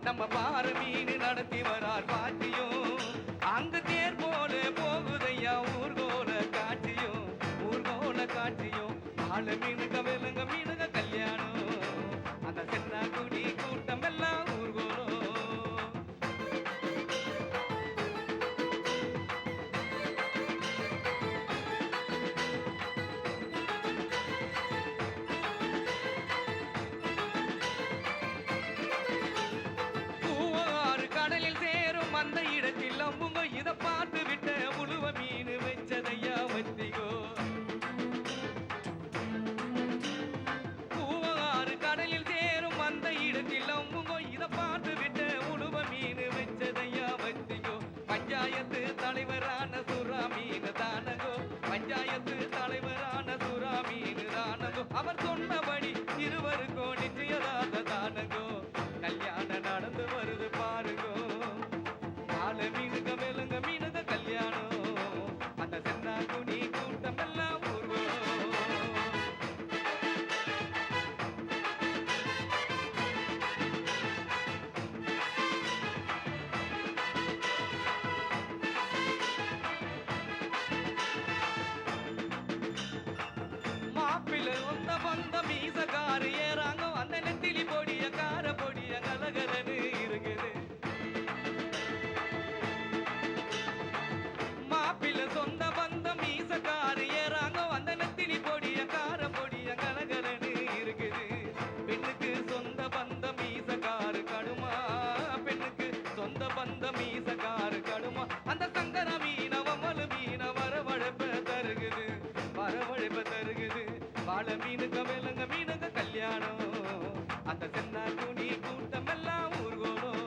நம்ம பார மீன் நடத்தி வரார் பாட்டியும் அங்கு தேர் போல போகுதையா ஊர்கோல காட்சியும் ஆள மீனுங்க வெளுங்க மீனுங்க கல்யாணம் அந்த சென்னா குடி கூட்டம் எல்லாம் ஊர்கோலம். அந்த இடத்தில் அம்புங்க இத பார்த்து விட்ட உழுவ மீன் வச்சதையா வத்திகோ. பூவாறு கடலில் சேரும் அந்த இடத்தில் அம்புங்க இத பார்த்து விட்ட உழுவ மீன் வச்சதையா வத்திகோ. பஞ்சாயத்து தலைவரான சுறா மீன் தானகோ, பஞ்சாயத்து தலைவரான சுறா மீன் தானகோ. அவர் சொன்னபடி இருவருக்கோ நிச்சயதார்த்த தானகோ. கல்யாணம் நடந்து வருது பாருங்கோ. ஆள மீனுங்க வெளுங்க மீனுங்க கல்யாணம் அந்த சென்னா குடி கூட்டம் எல்லாம் ஊர்வலம். மாப்பிள்ளை ஒந்த வந்த மீசக்காரு ஏறாங்க அந்த நெத்திலி பொடிய கார பொடிய கலகலன்னு இருக்குது. சொந்த பந்தம் மீசக்காரு ஏறாங்க அந்த நத்தினி பொடிய கார பொடிய கலகலன்னு இருக்குது. பெண்ணுக்கு சொந்த பந்தம் மீசக்காரு கடுமா, பெண்ணுக்கு சொந்த பந்தம் மீசக்காரு கடுமா. அந்த சங்கர மீன வமலு மீன வரவழைப்ப தருகுது, வரவழைப்ப தருகுது. வாழ மீனுங்க வெளுங்க மீனுங்க கல்யாணம் அந்த சென்னா குடி கூட்டம் எல்லாம் ஊர்கோலம்.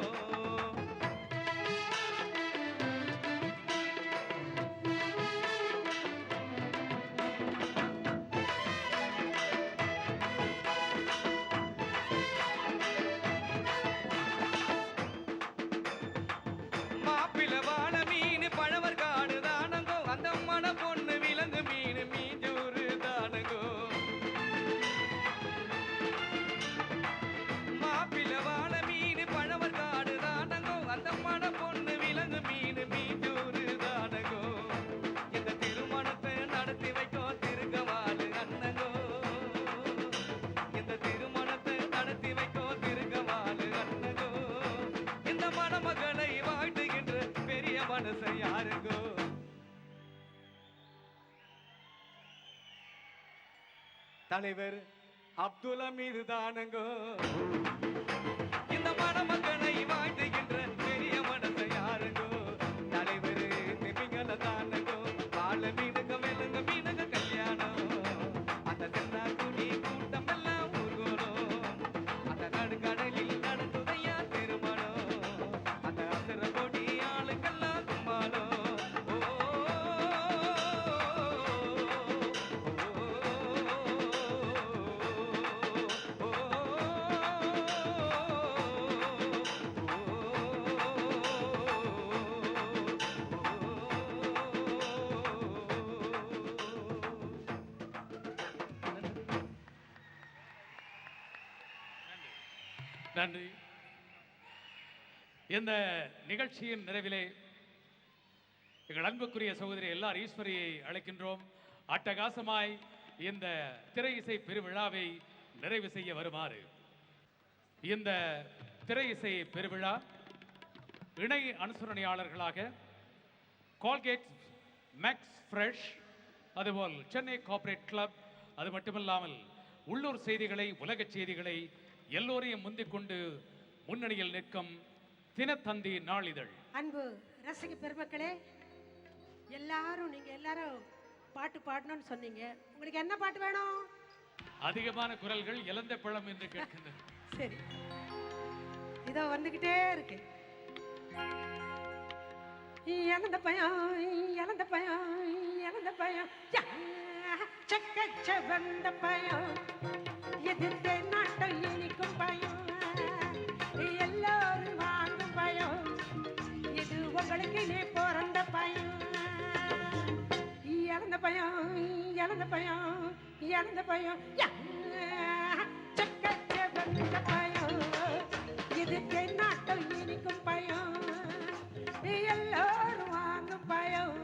வாழ மீன் பழவர் காடு தானங்கோ அந்த மன பொண்ணு விலங்கு மீன் மீஞ்சூறு தானங்கோ. மாப்பிள்ள வாழ மீன் பழவர் காடு தானங்கோ அந்த மன பொண்ணு விலங்கு மீன் மீஞ்சூறு தானங்கோ. இந்த திருமணத்தை நடத்தி வைக்கோ திருக்கவாலு அண்ணங்கோ. இந்த திருமணத்தை நடத்தி வைக்கோ திருக்கவாலு அண்ணங்கோ. இந்த மணமகளை வாழ்த்துகின்ற பெரிய மனசை யாருங்கோ. தலைவர் அப்துல் மீது தானங்கோ. இந்த மணமக்களை வாழ்த்துகின்ற பெரிய மனசை யாருங்கோ. தலைவர் திமிங்கல தானங்கோ. வாழ மீனுங்க வெளுங்க மீனுங்க கல்யாணம் அந்த சென்னா குடி கூட்டம் எல்லாம் ஊர்கோலம். அந்த நடுக்கடலில் நடத்துதையா திருமணம் அந்த அசுர கொடி ஆளுக்கெல்லாம் கும்பாலம். நன்றி. இந்த நிகழ்ச்சியின் நிறைவிலே எங்கள் அன்புக்குரிய சகோதரி எல்லார் ஈஸ்வரியை அழைக்கின்றோம். அட்டகாசமாய் இந்த திரை இசை பெருவிழாவை நிறைவு செய்ய வருமாறு. இந்த திரை இசை பெருவிழா இணை அனுசரணையாளர்களாக கோல்கேட், மேக்ஸ் ஃப்ரெஷ், அதுபோல் சென்னை கோஆபரேட் கிளப், அது மட்டுமில்லாமல் உள்ளூர் செய்திகளை, உலக செய்திகளை எல்லோரையும் முந்திக் கொண்டு முன்னணியில் நிற்கும் தினத்தந்தி நாளிதழ். அன்பு ரசிக பெருமக்களே, நீங்க எல்லாரும் பாட்டு பாடணும்னு சொன்னீங்க. உங்களுக்கு என்ன பாட்டு வேணும்? அதிகமான குரல்கள் இழந்த பழம் என்று கேட்கின்றன. சரி, இதோ வந்துகிட்டே இருக்கு. இழந்த பயம், இழந்த பயம், இழந்த பயம், வந்த பயம், எதிர்த்த நாட்டம் இனிக்கும் பயம், எல்லோரும் வாங்கும் பயம், இது உங்களுக்கு நீ பிறந்த பயம். இழந்த பயம், இழந்த பயம், இழந்த பயம், வந்த பயம். இது தென்னாட்டம் இனிக்கும் பயம், எல்லோரும் வாங்கும் பயம்,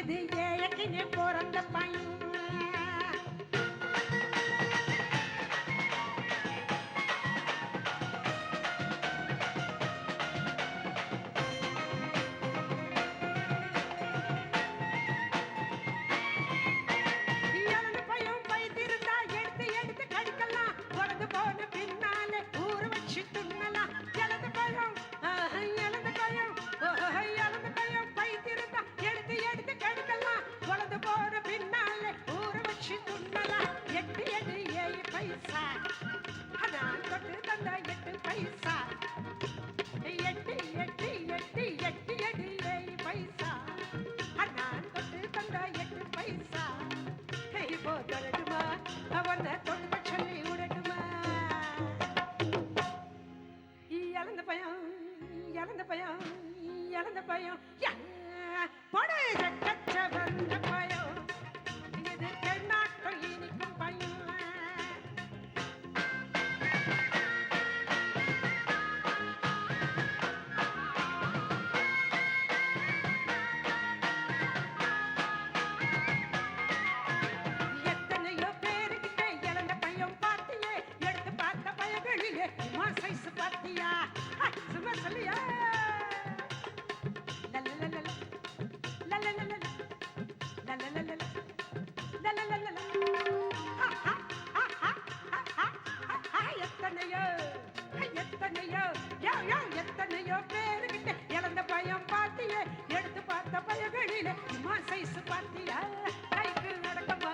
இது ஏழைக்குனே பிறந்த பயம். எத்தனையோ பேருகிட்ட இழந்த பயம் பாத்தியே, எடுத்து பார்த்த பயகளில சைஸ் பாத்தியா, கைக்கு நடக்கமா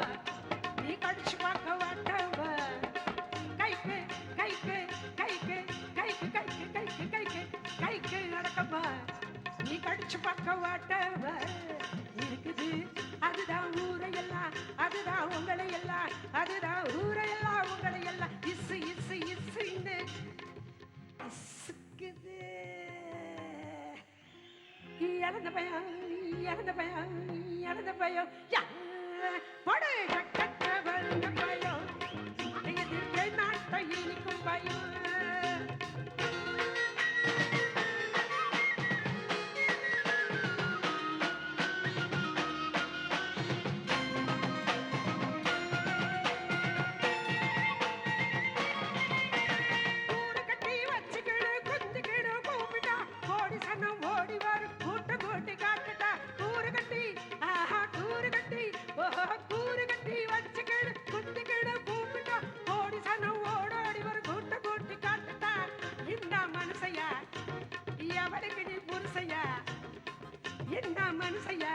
நீ கடிச்சு பார்க்க வாட்டவா, கைக்கு கைக்கு கைக்கு கைக்கு கைக்கு கைக்கு கைக்கு கைக்கு நடக்கமா நீ கடிச்சு பார்க்க வாட்டவா இருக்குது. அதுதான் ஊரையெல்லாம், அதுதான் உங்களை எல்லாம், அதுதான் ஊரையெல்லாம் உங்களை எல்லாம் இசு இசு இசுன்னு இசுக்குது. இழந்த பயம், இழந்த பயம், இழந்த பயம், படு கட்ட வந்த பயம், இது நாட்டை இனிக்கும் பயம். என்ன மனுஷையா,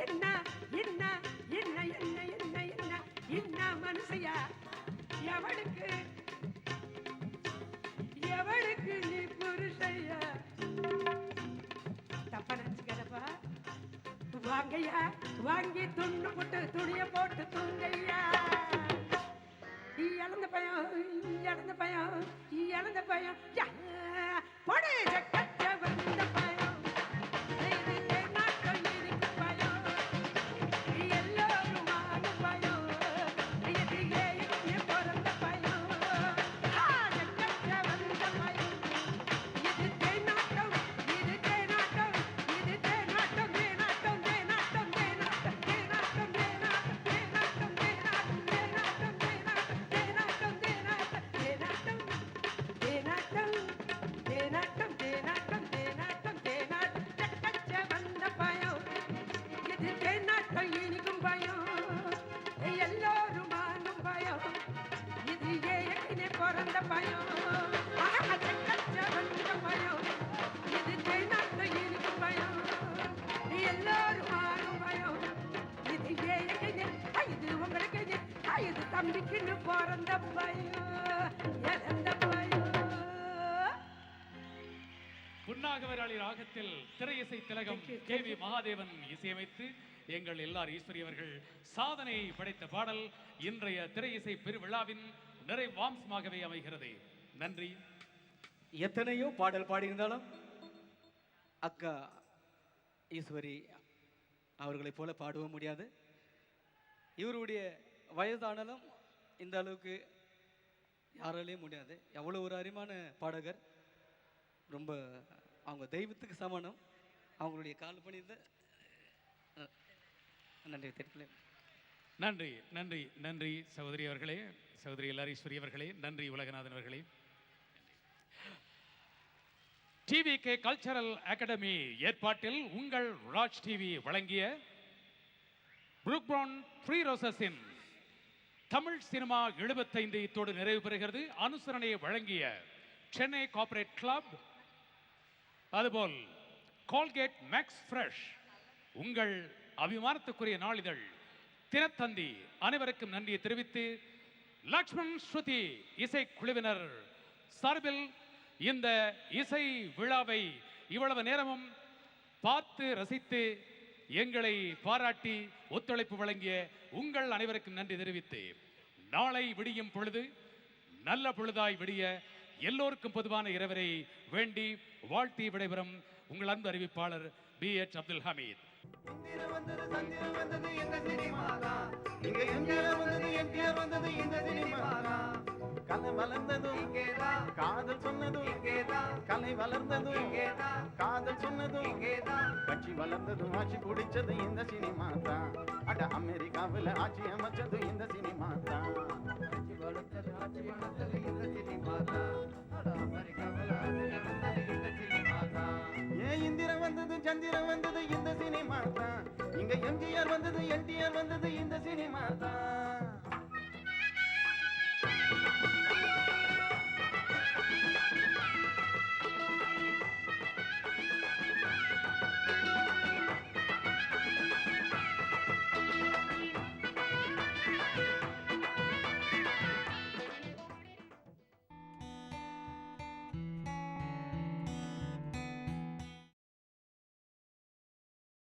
என்ன என்ன என்ன என்ன என்ன என்ன என்ன மனுஷையா, எவளுக்கு எவளுக்கு நீ புருஷையா, தப்பா நினைச்சுக்கிறப்பா, வாங்கையா வாங்கி துண்ணு போட்டு துணிய போட்டு தூங்கையா. இழந்த பயம், இழந்த பயம், இழந்த பயம், பொடு கட்ட வந்த பயம். தம்பிக்குன்னு பிறந்த பயம், இறந்த பயம். புன்னாகவராளி ராகத்தில் திரையிசை திலகம் கே.வி. மகாதேவன் இசையமைத்து எங்கள் எல்லார் ஈஸ்வரி அவர்கள் சாதனை படைத்த பாடல் இன்றைய திரையிசை பெருவிழாவின் நிறைவாம்சமாகவே அமைகிறது. நன்றி. எத்தனையோ பாடல் பாடியிருந்தாலும் அக்கா ஈஸ்வரி அவர்களைப் போல பாடவும் முடியாது. இவருடைய வயதானாலும் இந்த அளவுக்கு யாராலையும் முடியாது. எவ்வளோ ஒரு அருமையான பாடகர், ரொம்ப அவங்க தெய்வத்துக்கு சமானம். அவங்களுடைய கால் பணிந்த நன்றி தெரிவிக்கிறேன். நன்றி நன்றி நன்றி சகோதரி அவர்களே, சகோதரி எல்லாரீஸ்வரி அவர்களே, நன்றி உலகநாதன் அவர்களே. டிவிகே கல்ச்சரல் அகாடமி ஏற்பாட்டில் உங்கள் ராஜ் டிவி வழங்கிய புரூக் பிரவுன் த்ரீ ரோசஸின் தமிழ் சினிமா 75 இத்தோடு நிறைவு பெறுகிறது. அனுசரணையை வழங்கிய சென்னை கார்ப்பரேட் கிளப், அதுபோல் கோல்கேட் மேக்ஸ் ஃப்ரெஷ், உங்கள் அபிமானத்துக்குரிய நாளிதழ் தினத்தந்தி அனைவருக்கும் நன்றியை தெரிவித்து லக்ஷ்மண் ஸ்ருதி இசைக்குழுவினர் சார்பில் இந்த இசை விழாவை இவ்வளவு நேரமும் பார்த்து ரசித்து எங்களை பாராட்டி ஒத்துழைப்பு வழங்கிய உங்கள் அனைவருக்கும் நன்றி தெரிவித்து, நாளை விடியும் பொழுது நல்ல பொழுதாய் விடிய எல்லோருக்கும் பொதுவான இரவரை வேண்டி வாழ்த்தி விடைபெறும் உங்கள் அன்பு அறிவிப்பாளர் BH அப்துல் ஹமீத். இந்திர வந்தது சந்திர வந்தது இந்த சினிமாதான், இங்க எம்ஜிஆர் வந்தது என்டிஆர் வந்தது இந்த சினிமாதான். கலை வளர்ந்ததும் இங்கேதான், காதல் சொன்னதும் இங்கேதான். கலை வளர்ந்ததும் இங்கேதான், காதல் சொன்னதும் இங்கேதான். கட்சி வளர்ந்ததும் ஆட்சி பிடிச்சது இந்த சினிமா தான். அட அமெரிக்காவில் ஆட்சி அமைச்சது இந்த சினிமா தான். ஆட்சி வளர்ந்தது ஆட்சி அமைச்சது இந்த சினிமா தான். அட அமெரிக்காவில் ஆட்சி அமைச்சது இந்த சினிமா தான். ஏன் இந்திரன் வந்தது சந்திரன் வந்தது இந்த சினிமா தான். இங்க எம்ஜிஆர் வந்தது என்டிஆர் வந்தது இந்த சினிமா தான்.